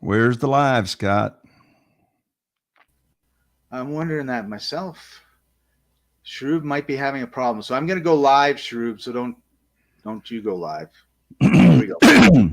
Where's the live, Scott? I'm wondering that myself. Shroob might be having a problem, so I'm going to go live, Shroob. So don't you go live. There we go.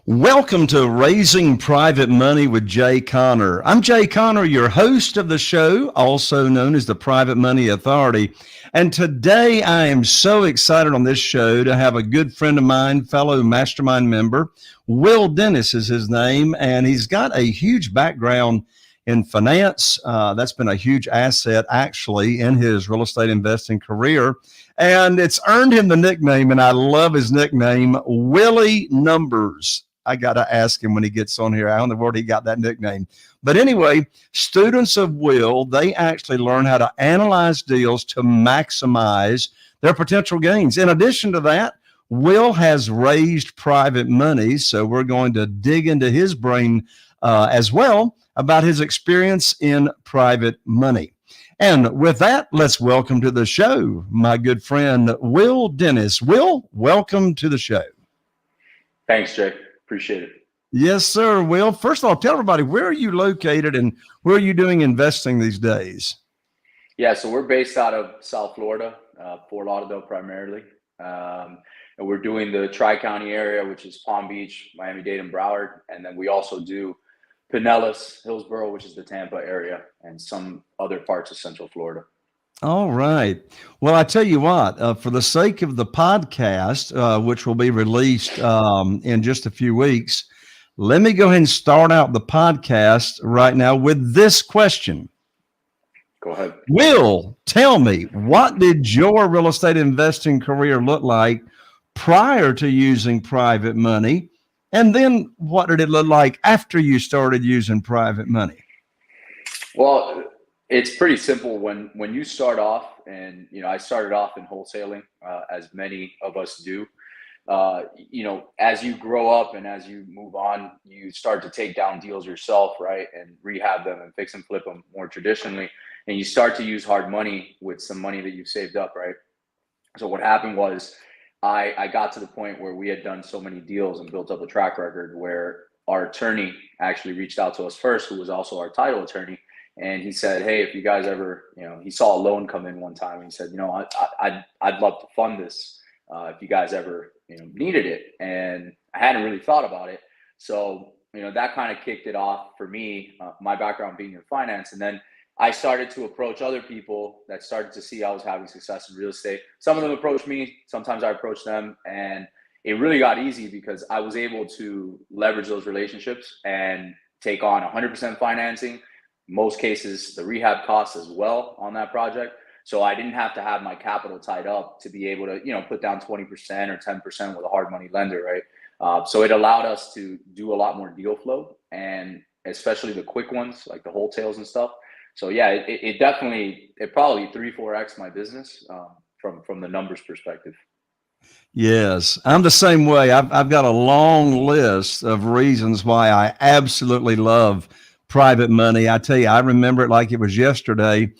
Welcome to Raising Private Money with Jay Conner. I'm Jay Conner, your host of the show, also known as the Private Money Authority. And today I am so excited on this show to have a good friend of mine, fellow mastermind member. Will Denis is his name, and he's got a huge background in finance. That's been a huge asset, actually, in his real estate investing career. And it's earned him the nickname, and I love his nickname, Willy Numbers. I got to ask him when he gets on here how in the world he got that nickname. But anyway, students of Will, they actually learn how to analyze deals to maximize their potential gains. In addition to that, Will has raised private money, so we're going to dig into his brain as well about his experience in private money. And with that, let's welcome to the show my good friend, Will Denis. Will, welcome to the show. Thanks, Jay. Appreciate it. Yes, sir. Will, first of all, tell everybody, where are you located and where are you doing investing these days? Yeah, so we're based out of South Florida, Fort Lauderdale primarily. And we're doing the Tri-County area, which is Palm Beach, Miami-Dade, and Broward. And then we also do Pinellas, Hillsborough, which is the Tampa area, and some other parts of Central Florida. All right. Well, I tell you what, for the sake of the podcast, which will be released in just a few weeks, let me go ahead and start out the podcast right now with this question. Go ahead. Will, tell me, what did your real estate investing career look like prior to using private money? And then what did it look like after you started using private money? Well, it's pretty simple when you start off, and I started off in wholesaling, as many of us do. As you grow up and as you move on, you start to take down deals yourself, right, and rehab them and fix and flip them more traditionally, and you start to use hard money with some money that you've saved up, right? So what happened was I got to the point where we had done so many deals and built up a track record where our attorney actually reached out to us first, who was also our title attorney. And he said, hey, if you guys ever, he saw a loan come in one time and he said, I'd love to fund this if you guys ever, needed it. And I hadn't really thought about it. So, that kind of kicked it off for me, my background being in finance. And then I started to approach other people that started to see I was having success in real estate. Some of them approached me. Sometimes I approached them. And it really got easy because I was able to leverage those relationships and take on 100% financing. Most cases, the rehab costs as well on that project. So I didn't have to have my capital tied up to be able to, put down 20% or 10% with a hard money lender, right? So it allowed us to do a lot more deal flow, and especially the quick ones like the wholesales and stuff. So yeah, it definitely, it probably 3-4x my business from the numbers perspective. Yes, I'm the same way. I've got a long list of reasons why I absolutely love private money. I tell you, I remember it like it was yesterday,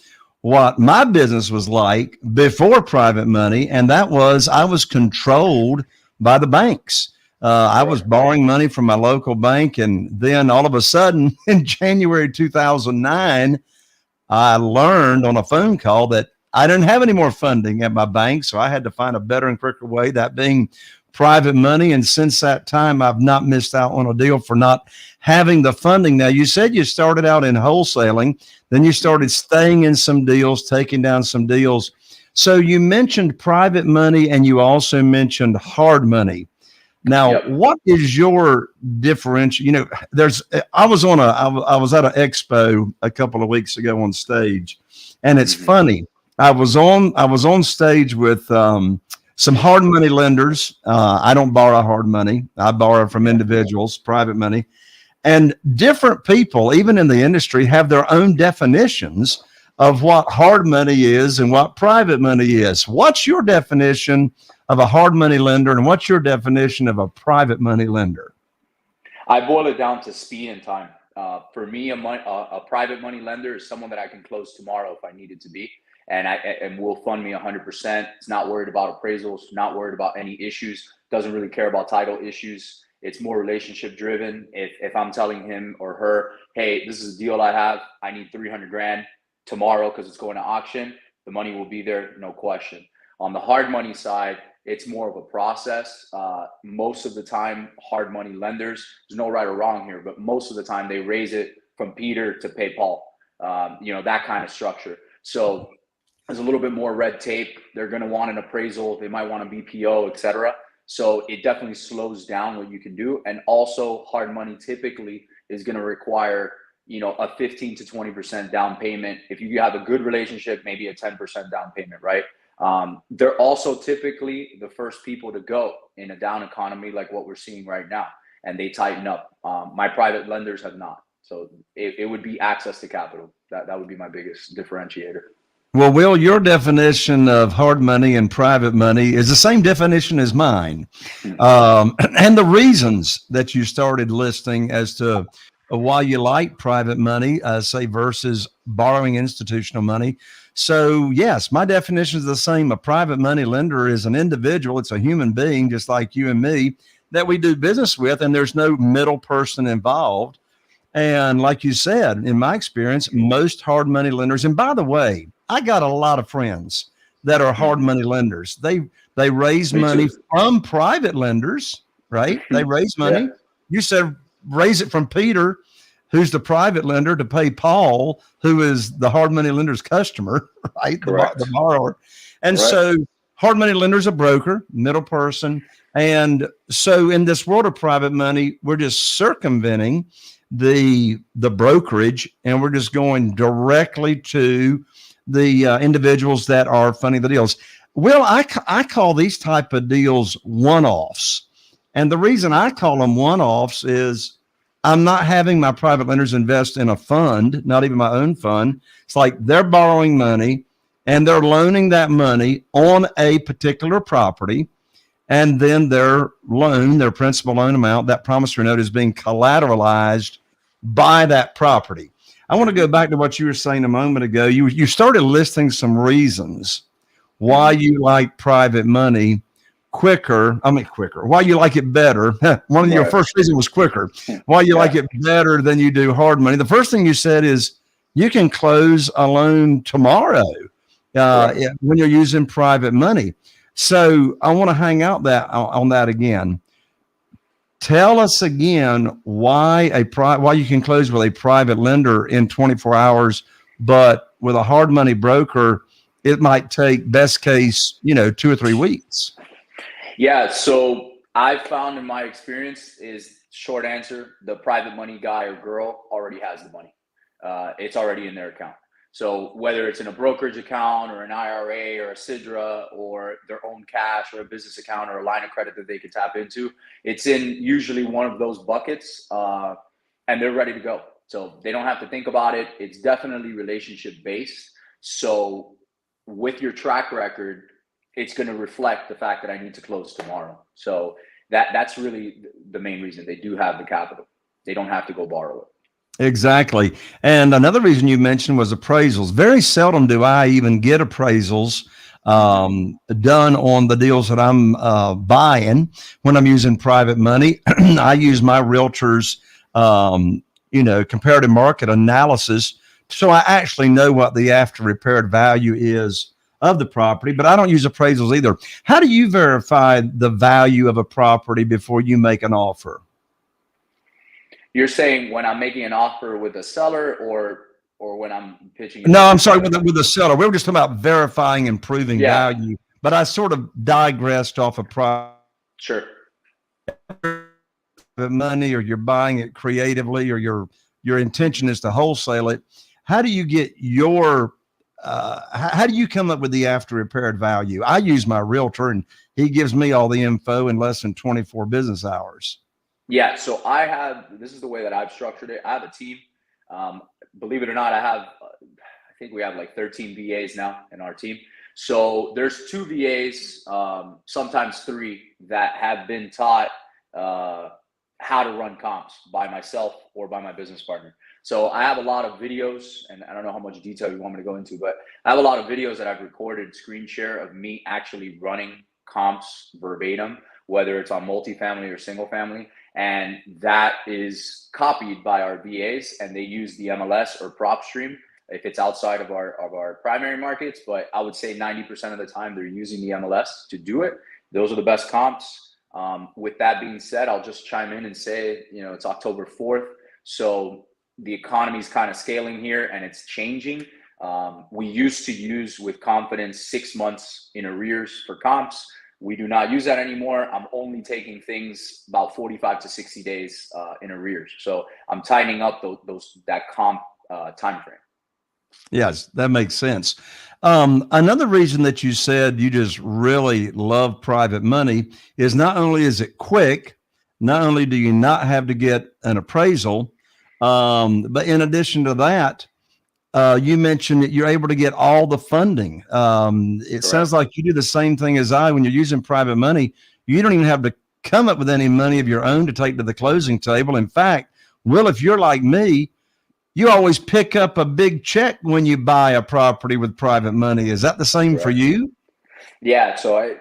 what my business was like before private money. And that was, I was controlled by the banks. I was borrowing money from my local bank. And then all of a sudden in January 2009, I learned on a phone call that I didn't have any more funding at my bank. So I had to find a better and quicker way, that being private money. And since that time, I've not missed out on a deal for not having the funding. Now, you said you started out in wholesaling, then you started staying in some deals, taking down some deals. So you mentioned private money and you also mentioned hard money. Now, What is your differential? I was at an expo a couple of weeks ago on stage, and it's funny. I was on stage with some hard money lenders. I don't borrow hard money. I borrow from individuals, private money. And different people, even in the industry, have their own definitions of what hard money is and what private money is. What's your definition of a hard money lender, and what's your definition of a private money lender? I boil it down to speed and time. For me, a private money lender is someone that I can close tomorrow if I needed to be. and will fund me 100%. It's not worried about appraisals, not worried about any issues, doesn't really care about title issues. It's more relationship driven. If I'm telling him or her, hey, this is a deal I have, I need 300 grand tomorrow because it's going to auction, the money will be there, no question. On the hard money side, it's more of a process. Most of the time, hard money lenders, there's no right or wrong here, but most of the time they raise it from Peter to pay Paul, that kind of structure. So there's a little bit more red tape. They're going to want an appraisal. They might want a BPO, et cetera. So it definitely slows down what you can do. And also hard money typically is going to require, a 15 to 20% down payment. If you have a good relationship, maybe a 10% down payment, right? They're also typically the first people to go in a down economy like what we're seeing right now, and they tighten up. My private lenders have not. So it would be access to capital. That would be my biggest differentiator. Well, Will, your definition of hard money and private money is the same definition as mine. And the reasons that you started listing as to why you like private money, say, versus borrowing institutional money. So, yes, my definition is the same. A private money lender is an individual. It's a human being, just like you and me, that we do business with, and there's no middle person involved. And like you said, in my experience, most hard money lenders, and by the way, I got a lot of friends that are hard money lenders. They raise money from private lenders, right? They raise money. Yeah. You said raise it from Peter, who's the private lender, to pay Paul, who is the hard money lender's customer, right? The borrower. And so hard money lender is a broker, middle person. And so in this world of private money, we're just circumventing the brokerage, and we're just going directly to the individuals that are funding the deals. Well, I call these type of deals one-offs. And the reason I call them one-offs is I'm not having my private lenders invest in a fund, not even my own fund. It's like they're borrowing money and they're loaning that money on a particular property. And then their principal loan amount, that promissory note, is being collateralized by that property. I want to go back to what you were saying a moment ago. You started listing some reasons why you like private money why you like it better. One of your first reasons was quicker. Why you like it better than you do hard money. The first thing you said is you can close a loan tomorrow when you're using private money. So I want to hang out on that again. Tell us again why you can close with a private lender in 24 hours, but with a hard money broker, it might take best case, 2 or 3 weeks. Yeah. So I've found in my experience is short answer, the private money guy or girl already has the money. It's already in their account. So whether it's in a brokerage account or an IRA or a SIDRA or their own cash or a business account or a line of credit that they can tap into, it's in usually one of those buckets, and they're ready to go. So they don't have to think about it. It's definitely relationship based. So with your track record, it's going to reflect the fact that I need to close tomorrow. So that's really the main reason. They do have the capital. They don't have to go borrow it. Exactly. And another reason you mentioned was appraisals. Very seldom do I even get appraisals done on the deals that I'm buying when I'm using private money. I use my realtor's, comparative market analysis. So I actually know what the after repaired value is of the property, but I don't use appraisals either. How do you verify the value of a property before you make an offer? You're saying when I'm making an offer with a seller or when I'm pitching? No, I'm sorry, with the seller. We were just talking about verifying and proving value, but I sort of digressed off of Sure. money, or you're buying it creatively, or your intention is to wholesale it. How do you get how do you come up with the after repaired value? I use my realtor and he gives me all the info in less than 24 business hours. Yeah. So this is the way that I've structured it. I have a team. Believe it or not, I think we have like 13 VAs now in our team. So there's 2 VAs, sometimes 3, that have been taught how to run comps by myself or by my business partner. So I have a lot of videos, and I don't know how much detail you want me to go into, but I have a lot of videos that I've recorded screen share of me actually running comps verbatim, whether it's on multifamily or single family. And that is copied by our VAs, and they use the MLS or prop stream if it's outside of our primary markets. But I would say 90% of the time they're using the MLS to do it. Those are the best comps. With that being said, I'll just chime in and say, it's October 4th. So the economy is kind of scaling here and it's changing. We used to use with confidence 6 months in arrears for comps. We do not use that anymore. I'm only taking things about 45 to 60 days in arrears. So I'm tightening up that comp time frame. Yes, that makes sense. Another reason that you said you just really love private money is not only is it quick, not only do you not have to get an appraisal, but in addition to that, you mentioned that you're able to get all the funding. It sounds like you do the same thing as I. When you're using private money, you don't even have to come up with any money of your own to take to the closing table. In fact, Will, if you're like me, you always pick up a big check when you buy a property with private money. Is that the same for you? Yeah. So I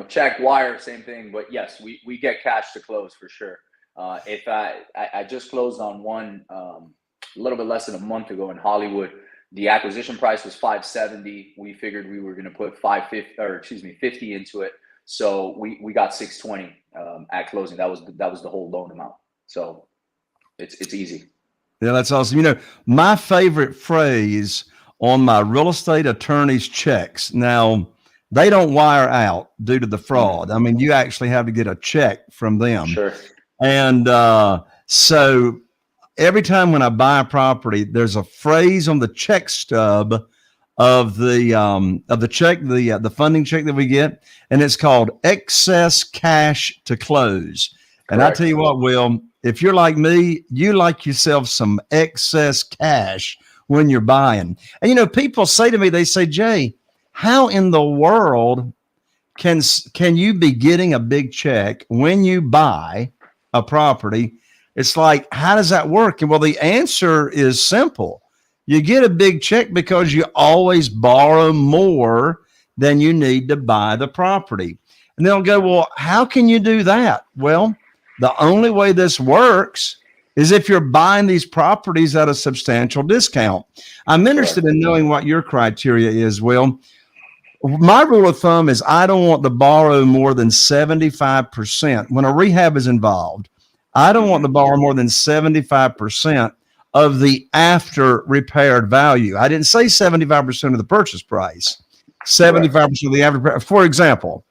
check, wire, same thing. But yes, we get cash to close for sure. If I just closed on one a little bit less than a month ago in Hollywood. The acquisition price was $570. We figured we were going to put $50 into it. So we got $620 at closing. That was the whole loan amount. So it's easy. Yeah, that's awesome. My favorite phrase on my real estate attorney's checks. Now, they don't wire out due to the fraud. I mean, you actually have to get a check from them. Sure. And so every time when I buy a property, there's a phrase on the check stub of the check, the funding check that we get, and it's called excess cash to close. And I tell you what, Will, if you're like me, you like yourself some excess cash when you're buying. And people say to me, they say, Jay, how in the world can you be getting a big check when you buy a property? It's like, how does that work? And well, the answer is simple. You get a big check because you always borrow more than you need to buy the property. And they'll go, well, how can you do that? Well, the only way this works is if you're buying these properties at a substantial discount. I'm interested in knowing what your criteria is, Will. My rule of thumb is I don't want to borrow more than 75%. When a rehab is involved, I don't want to borrow more than 75% of the after repaired value. I didn't say 75% of the purchase price, 75% of the after. For example,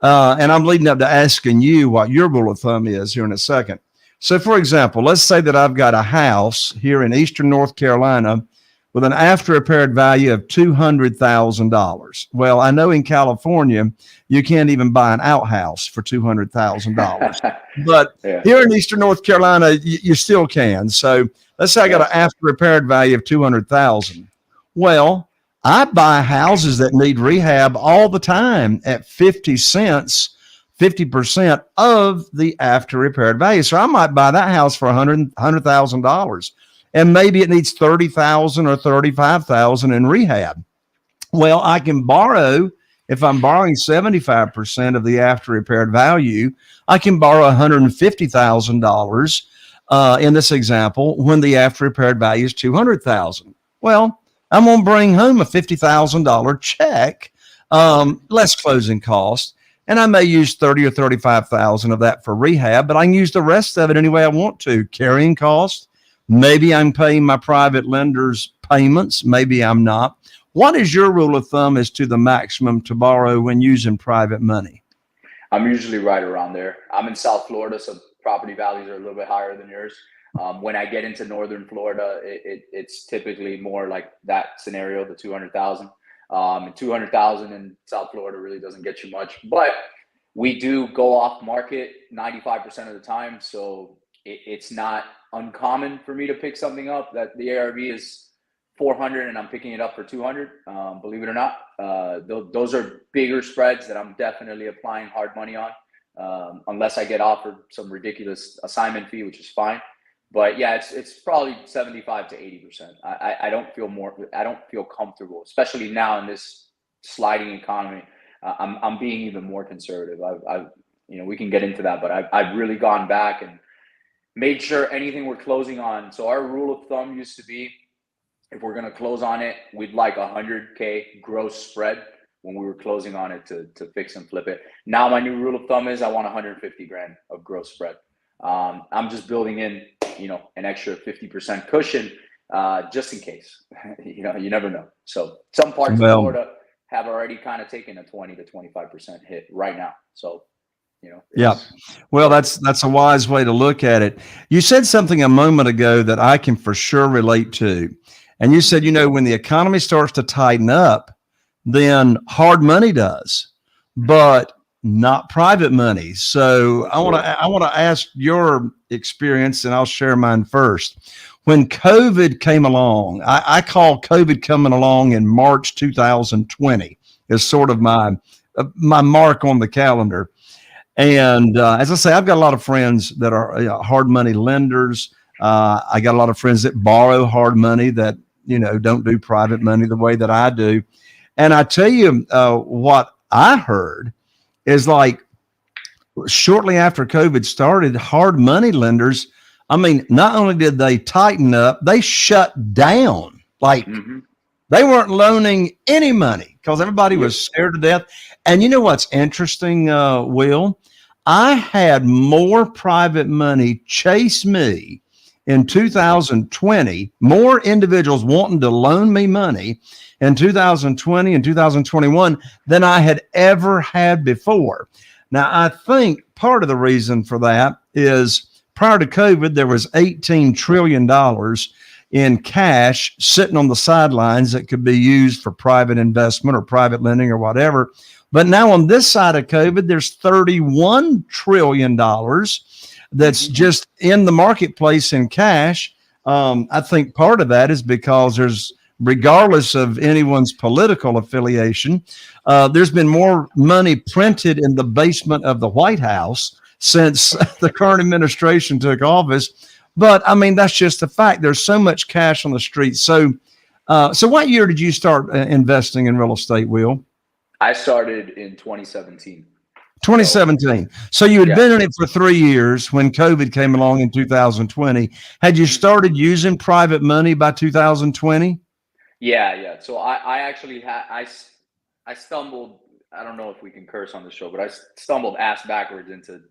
and I'm leading up to asking you what your rule of thumb is here in a second. So, for example, let's say that I've got a house here in Eastern North Carolina with an after repaired value of $200,000. Well, I know in California, you can't even buy an outhouse for $200,000. But here in Eastern North Carolina, you still can. So let's say I got an after repaired value of $200,000. Well, I buy houses that need rehab all the time at 50 cents, 50% of the after repaired value. So I might buy that house for $100,000. And maybe it needs $30,000 or $35,000 in rehab. Well, I can borrow, if I'm borrowing 75% of the after repaired value, I can borrow $150,000 in this example when the after repaired value is $200,000. Well, I'm going to bring home a $50,000 check, less closing costs, and I may use $30,000 or $35,000 of that for rehab, but I can use the rest of it any way I want to. Carrying costs. Maybe I'm paying my private lenders payments. Maybe I'm not. What is your rule of thumb as to the maximum to borrow when using private money? I'm usually right around there. I'm in South Florida, so property values are a little bit higher than yours. When I get into Northern Florida, it's typically more like that scenario, the 200,000. And 200,000 in South Florida really doesn't get you much, but we do go off market 95% of the time. So it's not uncommon for me to pick something up that the ARV is 400 and I'm picking it up for 200. Believe it or not, those are bigger spreads that I'm definitely applying hard money on. unless I get offered some ridiculous assignment fee, which is fine. But yeah, it's probably 75 to 80%. I don't feel comfortable, especially now in this sliding economy. I'm being even more conservative. We can get into that, but I've really gone back and made sure anything we're closing on. So our rule of thumb used to be, if we're going to close on it, we'd like 100K gross spread when we were closing on it to fix and flip it. Now my new rule of thumb is I want 150 grand of gross spread. I'm just building in, an extra 50% cushion, just in case. You never know. So some parts of Florida have already kind of taken a 20 to 25% hit right now. So, yeah. Well, that's a wise way to look at it. You said something a moment ago that I can for sure relate to. And you said, when the economy starts to tighten up, then hard money does, but not private money. So I want to ask your experience, and I'll share mine first. When COVID came along, I call COVID coming along in March 2020 is sort of my mark on the calendar. And as I say, I've got a lot of friends that are hard money lenders. I got a lot of friends that borrow hard money that, don't do private money the way that I do. And I tell you what I heard is like shortly after COVID started, hard money lenders, not only did they tighten up, they shut down. Like they weren't loaning any money because everybody was scared to death. And you know what's interesting, Will? I had more private money chase me in 2020, more individuals wanting to loan me money in 2020 and 2021 than I had ever had before. Now, I think part of the reason for that is prior to COVID, there was $18 trillion in cash sitting on the sidelines that could be used for private investment or private lending or whatever. But now on this side of COVID, there's $31 trillion that's just in the marketplace in cash. I think part of that is because regardless of anyone's political affiliation, there's been more money printed in the basement of the White House since the current administration took office. But that's just a fact. There's so much cash on the street. So what year did you start investing in real estate, Will? I started in 2017. 2017. So you had been in it for 3 years when COVID came along in 2020. Had you started using private money by 2020? Yeah. So I actually I stumbled. I don't know if we can curse on the show, but I stumbled ass backwards into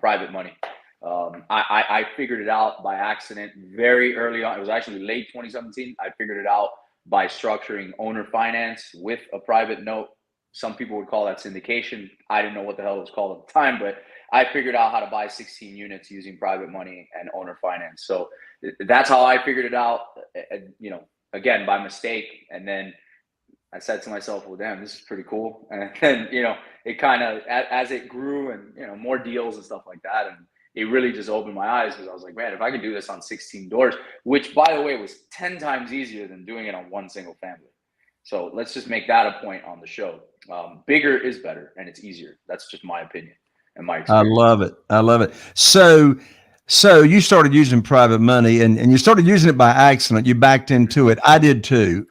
private money. I figured it out by accident very early on. It was actually late 2017. I figured it out by structuring owner finance with a private note. Some people would call that syndication. I didn't know what the hell it was called at the time, but I figured out how to buy 16 units using private money and owner finance. So that's how I figured it out, again, by mistake. And then I said to myself, well, damn, this is pretty cool. And then, it kind of, as it grew and, more deals and stuff like that. And it really just opened my eyes because I was like, man, if I could do this on 16 doors, which by the way, was 10 times easier than doing it on one single family. So let's just make that a point on the show. Bigger is better and it's easier. That's just my opinion and my experience. I love it. So you started using private money and you started using it by accident. You backed into it. I did too.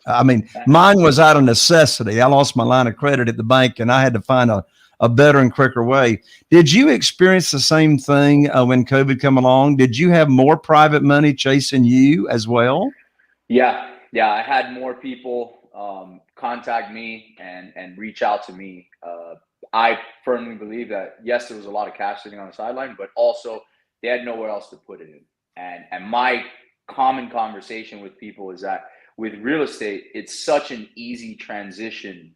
Mine was out of necessity. I lost my line of credit at the bank and I had to find a better and quicker way. Did you experience the same thing when COVID came along? Did you have more private money chasing you as well? Yeah. I had more people contact me and reach out to me. I firmly believe that, yes, there was a lot of cash sitting on the sideline, but also they had nowhere else to put it in. And my common conversation with people is that with real estate, it's such an easy transition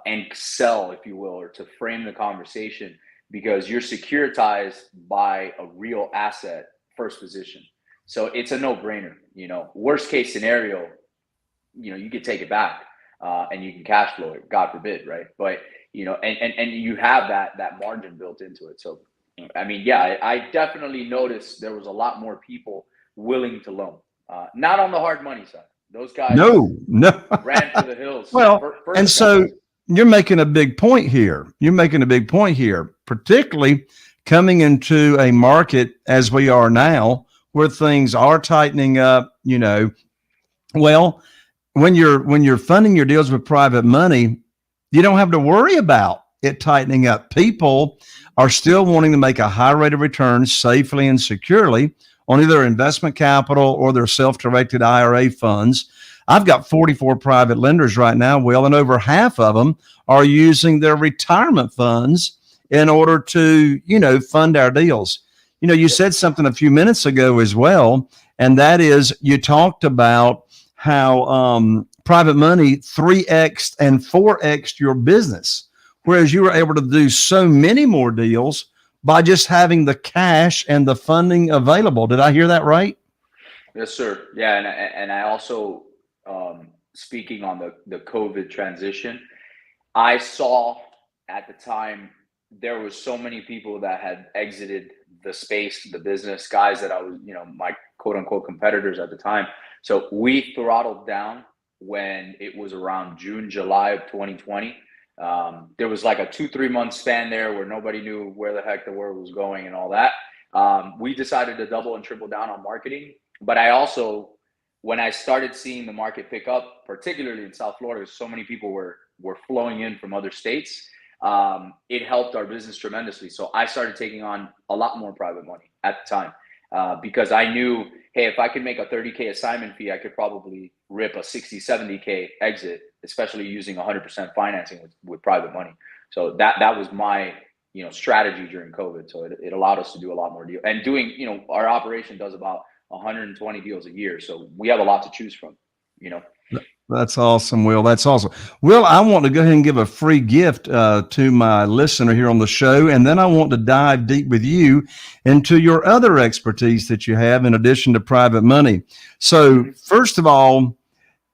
and sell, if you will, or to frame the conversation because you're securitized by a real asset, first position. So it's a no-brainer. Worst case scenario, you could take it back and you can cash flow it, God forbid, right? But and you have that margin built into it. So I definitely noticed there was a lot more people willing to loan. Not on the hard money side. Those guys no ran for the hills. Well, and so you're making a big point here. You're making a big point here, particularly coming into a market as we are now, where things are tightening up. Well, when you're funding your deals with private money, you don't have to worry about it tightening up. People are still wanting to make a high rate of return safely and securely on either investment capital or their self-directed IRA funds. I've got 44 private lenders right now, Will, and over half of them are using their retirement funds in order to, fund our deals. You said something a few minutes ago as well, and that is you talked about how private money 3x and 4x your business, whereas you were able to do so many more deals by just having the cash and the funding available. Did I hear that right? Yes, sir. Yeah, and I also, speaking on the COVID transition, I saw at the time there was so many people that had exited the space, the business, guys that I was, my quote unquote competitors at the time. So we throttled down when it was around June, July of 2020. There was like a 2-3 month span there where nobody knew where the heck the world was going and all that. We decided to double and triple down on marketing. But I also, when I started seeing the market pick up, particularly in South Florida, so many people were flowing in from other states. It helped our business tremendously. So I started taking on a lot more private money at the time because I knew, hey, if I could make a $30K assignment fee, I could probably rip a 60, 70K exit, especially using 100% financing with private money. So that was my strategy during COVID. So it allowed us to do a lot more deals. And doing, our operation does about 120 deals a year. So we have a lot to choose from, That's awesome, Will. That's awesome. Will, I want to go ahead and give a free gift to my listener here on the show, and then I want to dive deep with you into your other expertise that you have in addition to private money. So first of all,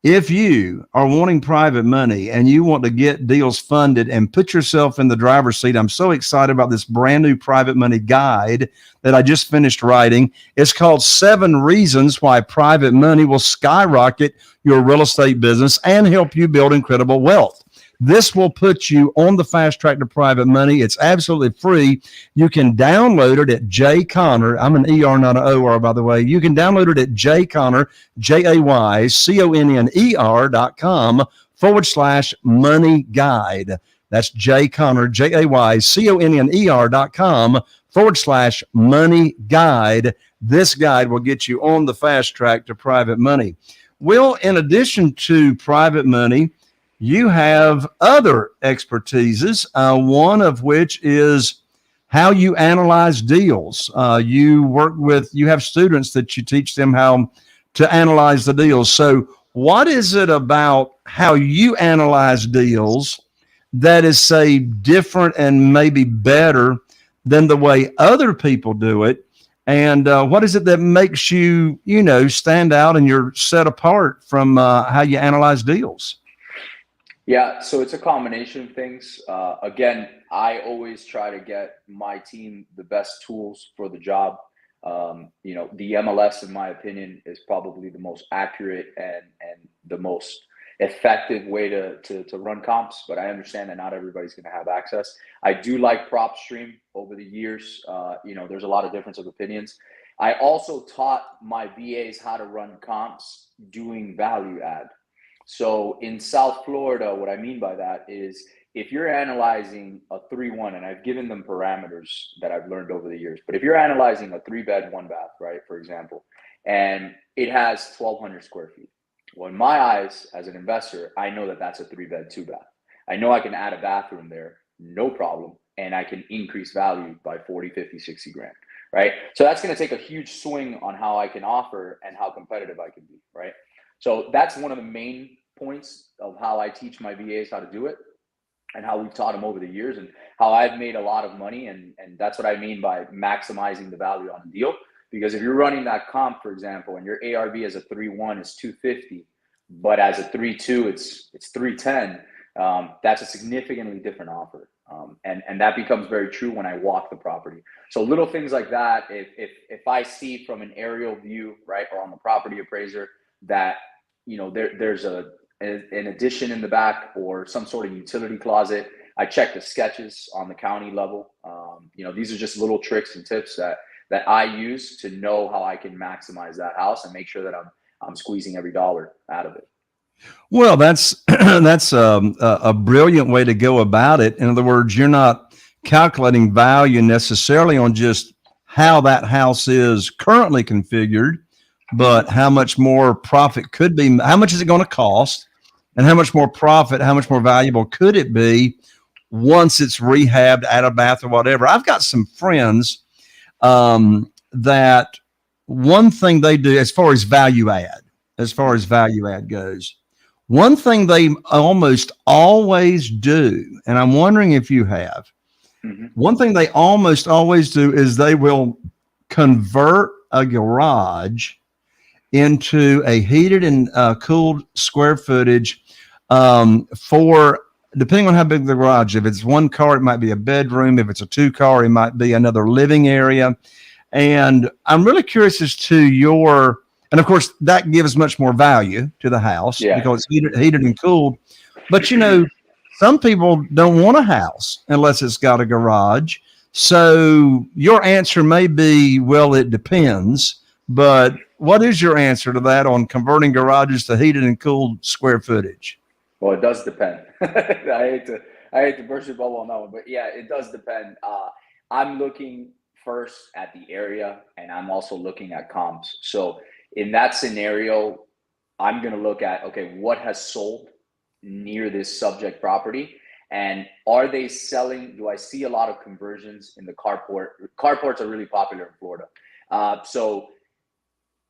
if you are wanting private money and you want to get deals funded and put yourself in the driver's seat, I'm so excited about this brand new private money guide that I just finished writing. It's called 7 Reasons Why Private Money Will Skyrocket Your Real Estate Business and Help You Build Incredible Wealth. This will put you on the fast track to private money. It's absolutely free. You can download it at JConnor. I'm an ER, not an OR, by the way. You can download it at JConnor, JayConnor.com/money guide. That's JConnor, JayConnor.com/money guide. This guide will get you on the fast track to private money. Will, in addition to private money, you have other expertises, one of which is how you analyze deals. You have students that you teach them how to analyze the deals. So what is it about how you analyze deals that is, say, different and maybe better than the way other people do it? And what is it that makes you, stand out and you're set apart from how you analyze deals? Yeah, so it's a combination of things. Again, I always try to get my team the best tools for the job. The MLS, in my opinion, is probably the most accurate and the most effective way to run comps, but I understand that not everybody's going to have access. I do like PropStream over the years. There's a lot of difference of opinions. I also taught my VAs how to run comps doing value add. So in South Florida, what I mean by that is if you're analyzing a 3-1, and I've given them parameters that I've learned over the years, but if you're analyzing a 3-bed, 1-bath, right, for example, and it has 1,200 square feet. Well, in my eyes, as an investor, I know that that's a 3-bed, 2-bath. I know I can add a bathroom there, no problem, and I can increase value by 40, 50, 60 grand, right? So that's going to take a huge swing on how I can offer and how competitive I can be, right? So that's one of the main points of how I teach my VAs how to do it and how we've taught them over the years and how I've made a lot of money. And that's what I mean by maximizing the value on the deal. Because if you're running that comp, for example, and your ARV as a 3-1 is 250, but as a 3-2, it's 310, that's a significantly different offer. And that becomes very true when I walk the property. So little things like that, if I see from an aerial view, right, or on the property appraiser that, there's a an addition in the back or some sort of utility closet. I check the sketches on the county level. These are just little tricks and tips that I use to know how I can maximize that house and make sure that I'm squeezing every dollar out of it. Well, that's that's a brilliant way to go about it. In other words, you're not calculating value necessarily on just how that house is currently configured, but how much more profit could be. How much is it going to cost, and how much more profit, how much more valuable could it be once it's rehabbed, add a bath or whatever. I've got some friends that one thing they do as far as value add goes, one thing they almost always do, and I'm wondering if you have, one thing they almost always do is they will convert a garage into a heated and cooled square footage for, depending on how big the garage. If it's one car, it might be a bedroom. If it's a two car, it might be another living area. And I'm really curious as to your, and of course that gives much more value to the house because it's heated and cooled. But some people don't want a house unless it's got a garage. So your answer may be, well, it depends. But what is your answer to that on converting garages to heated and cooled square footage? Well, it does depend. I hate to burst your bubble on that one, but yeah, it does depend. I'm looking first at the area, and I'm also looking at comps. So in that scenario, I'm going to look at, okay, what has sold near this subject property, and are they selling? Do I see a lot of conversions in the carport? Carports are really popular in Florida. So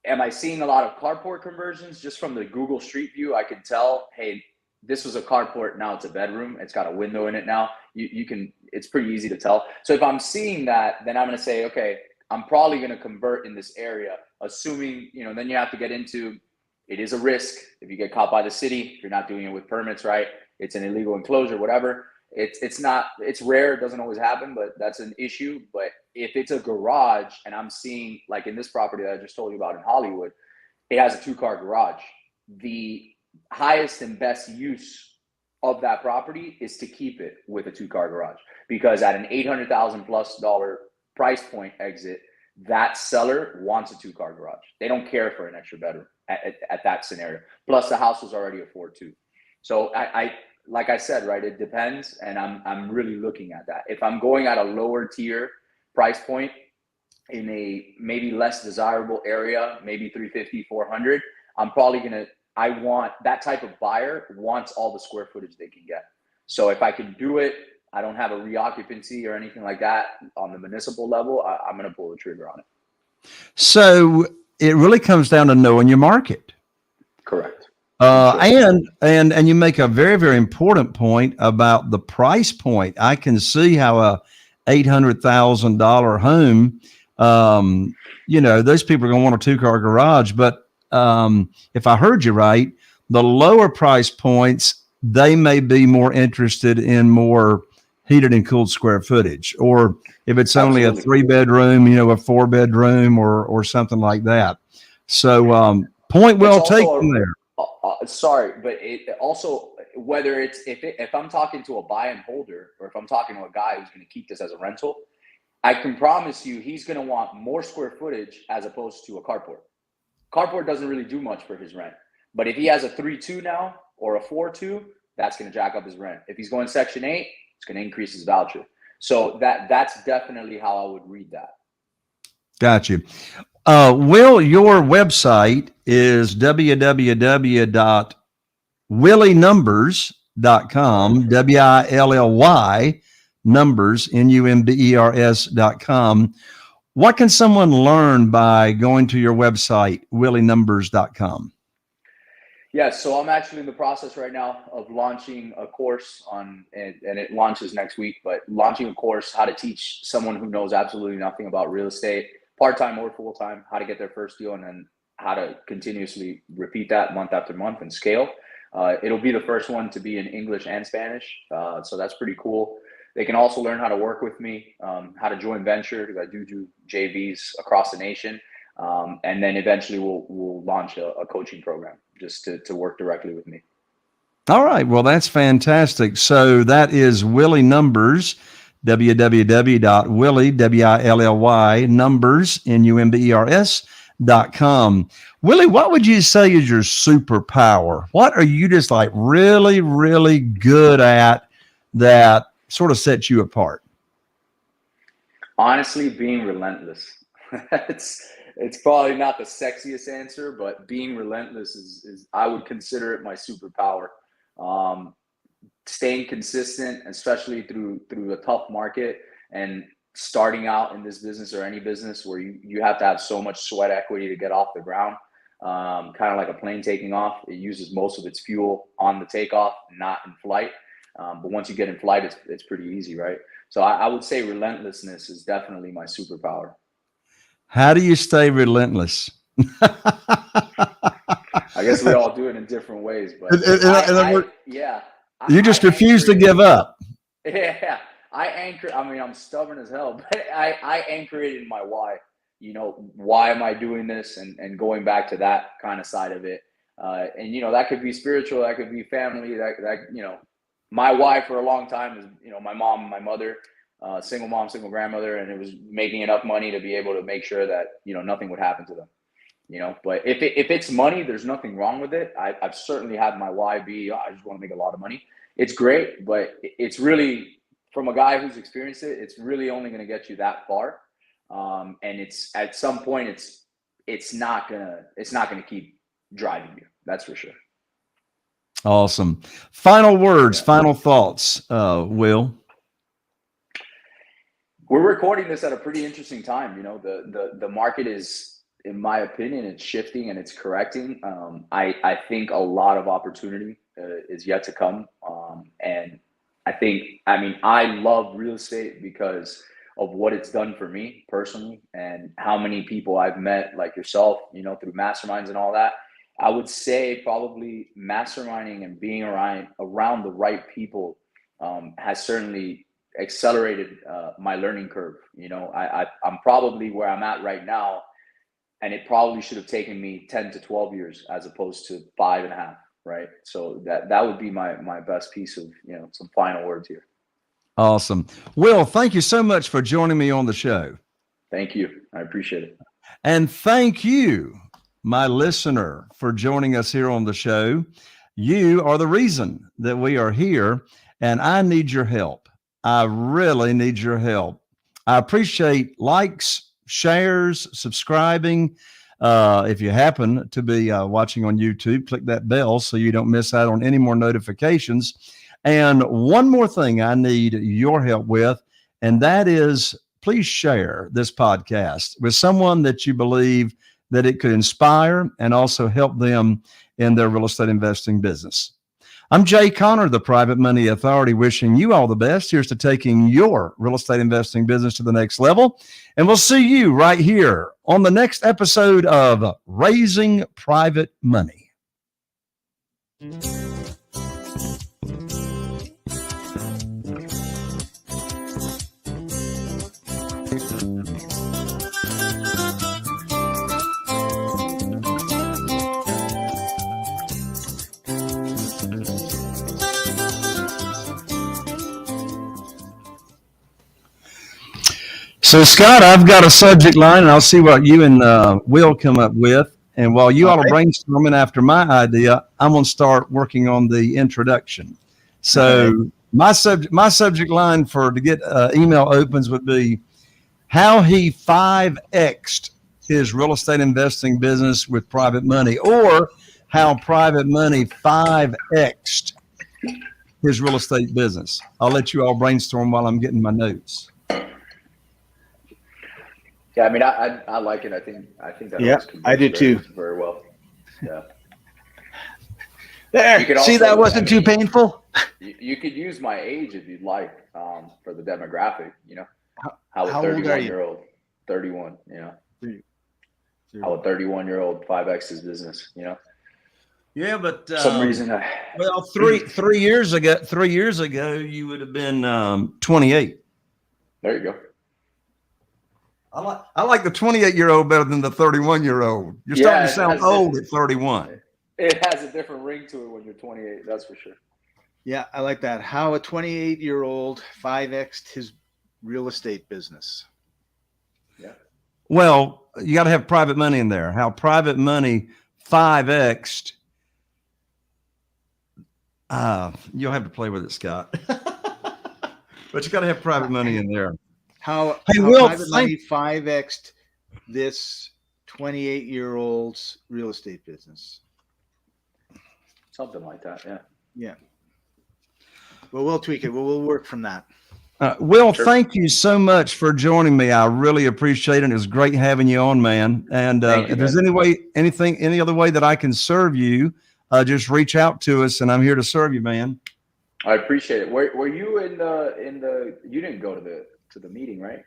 am I seeing a lot of carport conversions? Just from the Google Street View, I can tell, hey, this was a carport, now it's a bedroom. It's got a window in it now. It's pretty easy to tell. So if I'm seeing that, then I'm going to say, okay, I'm probably going to convert in this area, assuming, then you have to get into, it is a risk if you get caught by the city, if you're not doing it with permits, right? It's an illegal enclosure, whatever. It's rare. It doesn't always happen, but that's an issue. But if it's a garage and I'm seeing, like in this property that I just told you about in Hollywood, it has a 2-car garage. The highest and best use of that property is to keep it with a 2-car garage, because at an $800,000+ price point exit, that seller wants a 2-car garage. They don't care for an extra bedroom at that scenario. Plus the house was already a 4.2. So I like I said, right, it depends, and I'm really looking at that. If I'm going at a lower tier price point in a maybe less desirable area, maybe 350, 400, I'm probably I want that type of buyer wants all the square footage they can get. So if I can do it, I don't have a reoccupancy or anything like that on the municipal level, I'm going to pull the trigger on it. So it really comes down to knowing your market. Correct. And you make a very, very important point about the price point. I can see how a $800,000 home, those people are going to want a 2-car garage. But if I heard you right, the lower price points, they may be more interested in more heated and cooled square footage, or if it's only a 3-bedroom, a 4-bedroom or something like that. So point well taken there. Sorry, but it also, whether it's if I'm talking to a buy and holder, or if I'm talking to a guy who's going to keep this as a rental, I can promise you he's going to want more square footage as opposed to a carport. Carport doesn't really do much for his rent, but if he has a 3.2 now or a 4.2, that's going to jack up his rent. If he's going Section 8, it's going to increase his voucher. So that's definitely how I would read that. Got you. Will, your website is www.willynumbers.com, WILLY numbers, NUMBERS.com. What can someone learn by going to your website, willynumbers.com? Yeah, so I'm actually in the process right now of launching a course and it launches next week, but launching a course how to teach someone who knows absolutely nothing about real estate, part-time or full-time, how to get their first deal, and then how to continuously repeat that month after month and scale. It'll be the first one to be in English and Spanish. So that's pretty cool. They can also learn how to work with me, how to join venture, because I do JVs across the nation. And then eventually we'll launch a coaching program just to work directly with me. All right. Well, that's fantastic. So that is Willy Numbers, www.willy, W-I-L-L-Y, numbers, numbers.com. Willie, what would you say is your superpower? What are you just like really, really good at that sort of sets you apart? Honestly, being relentless. it's probably not the sexiest answer, but being relentless is I would consider it my superpower. Staying consistent, especially through a tough market, and starting out in this business or any business where you have to have so much sweat equity to get off the ground. Kind of like a plane taking off, it uses most of its fuel on the takeoff, not in flight. But once you get in flight, it's pretty easy, right? So I would say relentlessness is definitely my superpower. How do you stay relentless? I guess we all do it in different ways, but you just refuse to give up. Yeah, I'm stubborn as hell, but I anchor it in my why. You know, why am I doing this? And going back to that kind of side of it. And, you know, that could be spiritual, that could be family, that you know, my why for a long time is, you know, my mom, my mother, single mom, single grandmother, and it was making enough money to be able to make sure that, you know, nothing would happen to them. You know, but if it's money, there's nothing wrong with it. I've certainly had my why be, I just want to make a lot of money. It's great, but it's really, from a guy who's experienced it, it's really only going to get you that far. And it's at some point, it's not gonna keep driving you. That's for sure. Awesome. Final words, final thoughts, Will. We're recording this at a pretty interesting time. You know, the market is, in my opinion, it's shifting and it's correcting. I think a lot of opportunity is yet to come. And I love real estate because of what it's done for me personally and how many people I've met like yourself, you know, through masterminds and all that. I would say probably masterminding and being around the right people has certainly accelerated my learning curve. You know, I'm probably where I'm at right now, and it probably should have taken me 10 to 12 years as opposed to 5.5, right? So that would be my best piece of, you know, some final words here. Awesome. Will, thank you so much for joining me on the show. Thank you. I appreciate it. And thank you, my listener, for joining us here on the show. You are the reason that we are here, and I need your help. I really need your help. I appreciate likes, shares, subscribing. If you happen to be watching on YouTube, click that bell so you don't miss out on any more notifications. And one more thing I need your help with, and that is please share this podcast with someone that you believe that it could inspire and also help them in their real estate investing business. I'm Jay Connor, the Private Money Authority, wishing you all the best. Here's to taking your real estate investing business to the next level. And we'll see you right here on the next episode of Raising Private Money. So, Scott, I've got a subject line, and I'll see what you and Will come up with. And while you all are brainstorming after my idea, I'm going to start working on the introduction. So, my subject line to get email opens would be how he 5X'd his real estate investing business with private money, or how private money 5X'd his real estate business. I'll let you all brainstorm while I'm getting my notes. Yeah, I mean, I like it. I think that. Yeah, I do too. Very well. Yeah. There. See, that wasn't too painful. You could use my age if you'd like for the demographic. You know, how a old are you? 31-year-old, 31. You know, how a 31-year-old 5X his business. You know. Yeah, but for some reason, well, three years ago, you would have been 28. There you go. I like the 28-year-old better than the 31-year-old. You're starting to sound old at 31. It has a different ring to it when you're 28. That's for sure. Yeah, I like that. How a 28-year-old 5x'd his real estate business. Yeah. Well, you got to have private money in there. How private money 5x'd. You'll have to play with it, Scott. But you got to have private money in there. How Hey, how Will, private money 5x'd this 28-year-old's real estate business. Something like that. Yeah. Yeah. Well, we'll tweak it. We'll work from that. Will, Sure. thank you so much for joining me. I really appreciate it. It was great having you on, man. And Thank you, if there's man. any other way that I can serve you, just reach out to us, and I'm here to serve you, man. I appreciate it. Were you in the? You didn't go to the meeting, right?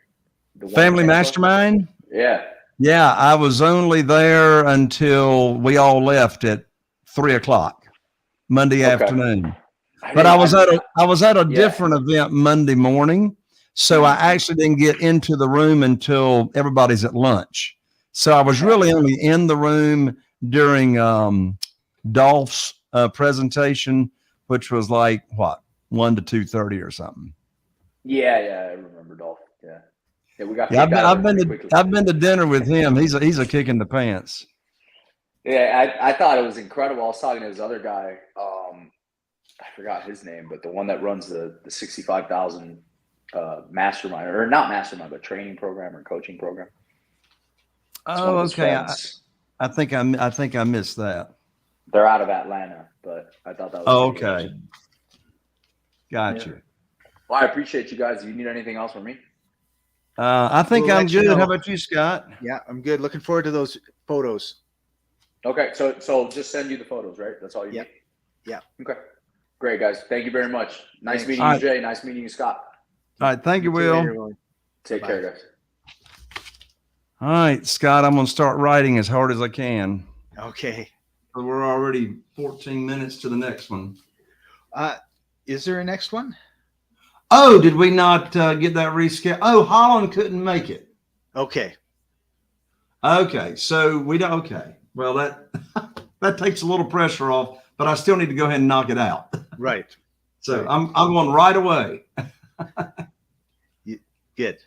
The one in Family Tampa? Mastermind? Yeah. Yeah, I was only there until we all left at 3:00 Monday Okay. afternoon. But I was at a Yeah. different event Monday morning, so I actually didn't get into the room until everybody's at lunch. So I was really only in the room during Dolph's presentation, which was like what 1 to 2:30 or something. Yeah, I remember Dolph. Yeah. Yeah, we got Yeah, kicked out of it pretty quickly. I've been to dinner with him. He's a kick in the pants. Yeah, I thought it was incredible. I was talking to this other guy. I forgot his name, but the one that runs the 65,000 mastermind, or not mastermind, but training program or coaching program. It's one Oh, of his okay. friends. I think I missed that. They're out of Atlanta, but I thought that was Oh, pretty okay. awesome. Gotcha. Yeah. Well, I appreciate you guys. Do you need anything else from me? I think We'll I'm let you good. know. How about you, Scott? Yeah, I'm good. Looking forward to those photos. Okay, so just send you the photos, right? That's all you Yep. need? Yeah. Okay. Great, guys. Thank you very much. Nice Thanks. meeting you, Jay. Nice meeting you, Scott. All right. Thank you, See you Will. later, Willie. Take Bye. care, guys. All right, Scott, I'm going to start writing as hard as I can. Okay. We're already 14 minutes to the next one. Is there a next one? Oh, did we not get that rescheduled? Oh, Holland couldn't make it. Okay. Okay, so we don't. Okay, well that takes a little pressure off, but I still need to go ahead and knock it out. Right. So Right. I'm going right away. Good.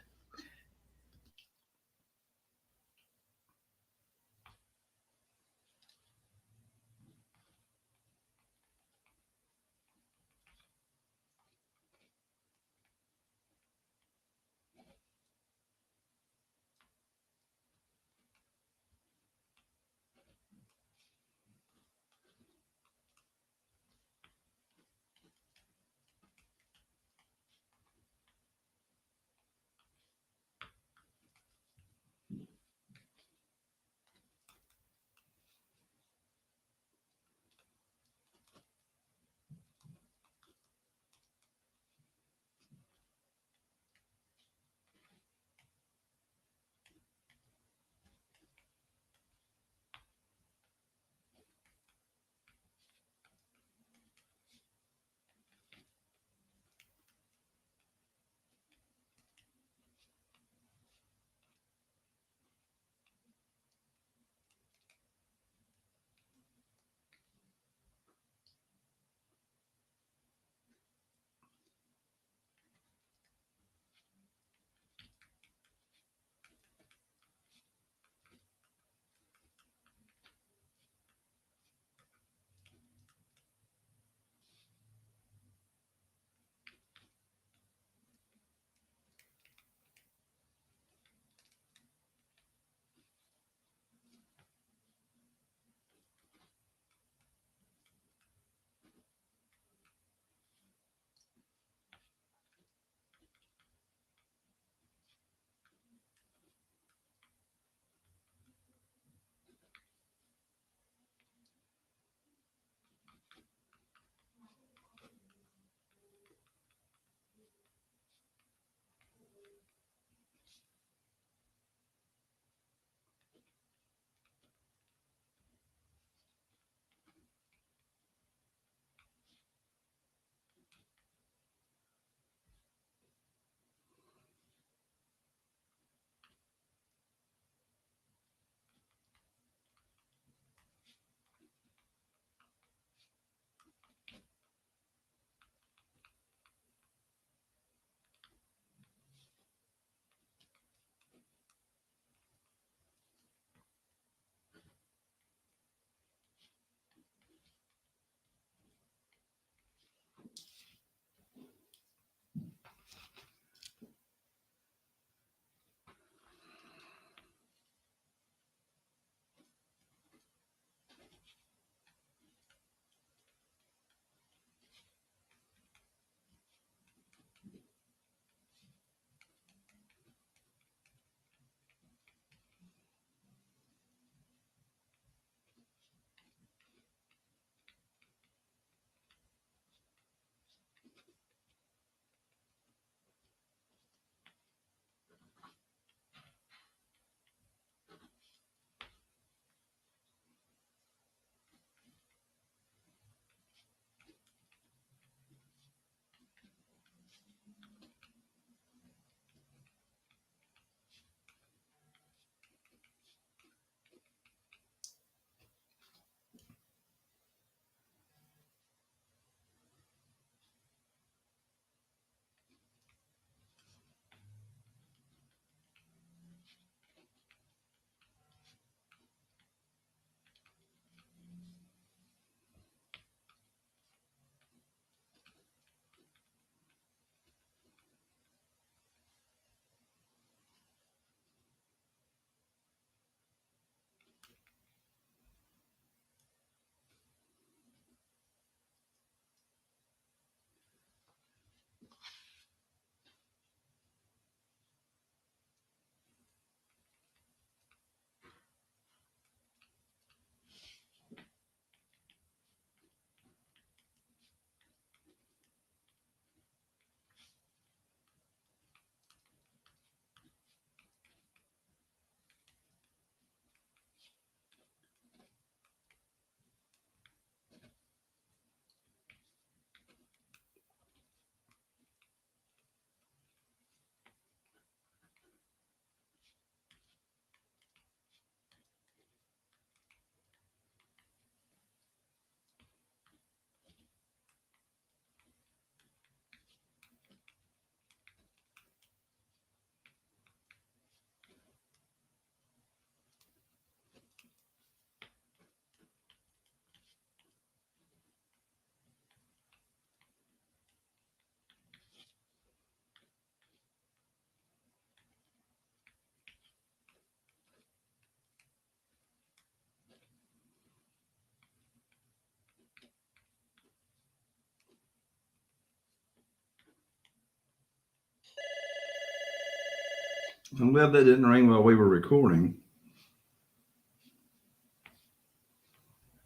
I'm glad that didn't ring while we were recording.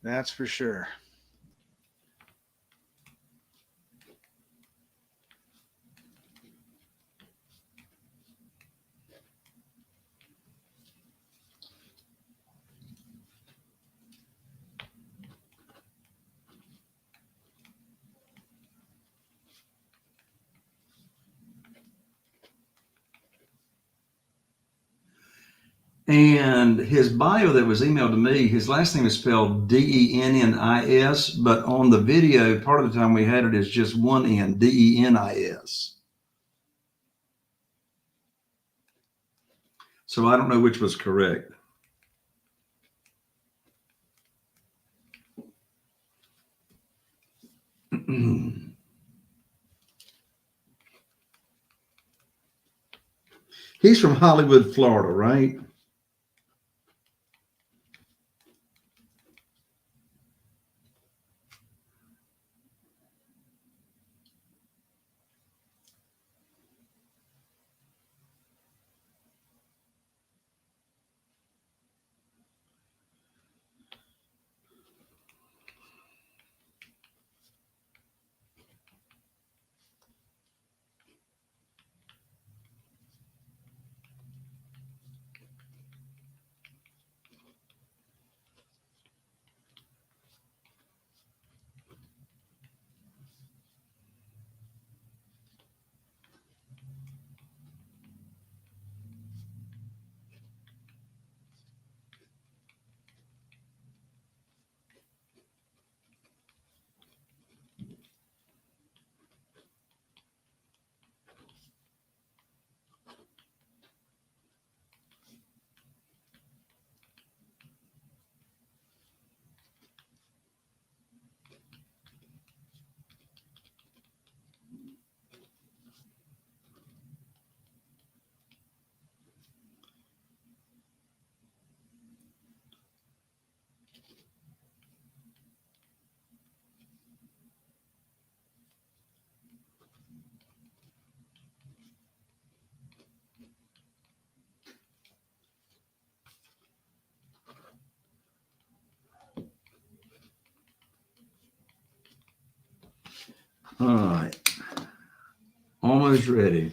That's for sure. And his bio that was emailed to me, his last name is spelled Dennis, but on the video, part of the time we had it as just one N, Denis. So I don't know which was correct. He's from Hollywood, Florida, right? All right. Almost ready.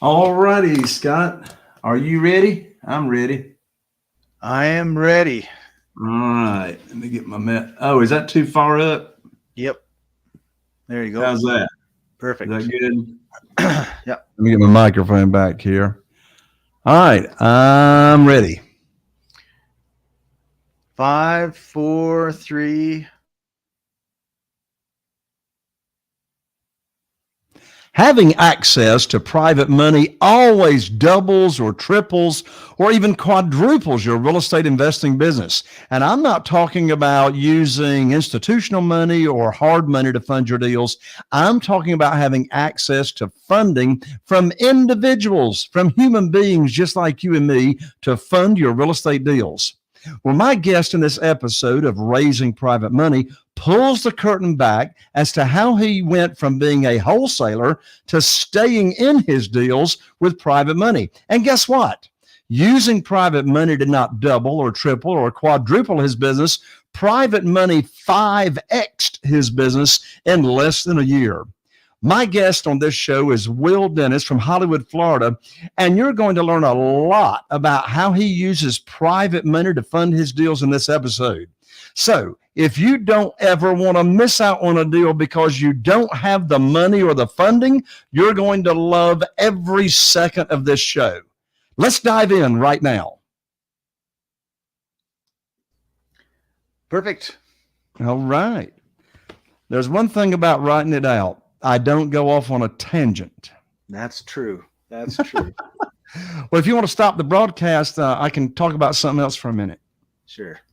All righty, Scott. Are you ready? I'm ready. I am ready. All right. Let me get my mat. Oh, is that too far up? Yep. There you go. How's that? Perfect. Is that good? Yep. Let me get my microphone back here. All right. I'm ready. 5, 4, 3. Having access to private money always doubles or triples or even quadruples your real estate investing business. And I'm not talking about using institutional money or hard money to fund your deals. I'm talking about having access to funding from individuals, from human beings just like you and me, to fund your real estate deals. Well, my guest in this episode of Raising Private Money pulls the curtain back as to how he went from being a wholesaler to staying in his deals with private money. And guess what? Using private money did not double or triple or quadruple his business. Private money 5x'd his business in less than a year. My guest on this show is Denis from Hollywood, Florida, and you're going to learn a lot about how he uses private money to fund his deals in this episode. So if you don't ever want to miss out on a deal because you don't have the money or the funding, you're going to love every second of this show. Let's dive in right now. Perfect. All right. There's one thing about writing it out. I don't go off on a tangent. That's true. That's true. Well, if you want to stop the broadcast, I can talk about something else for a minute. Sure.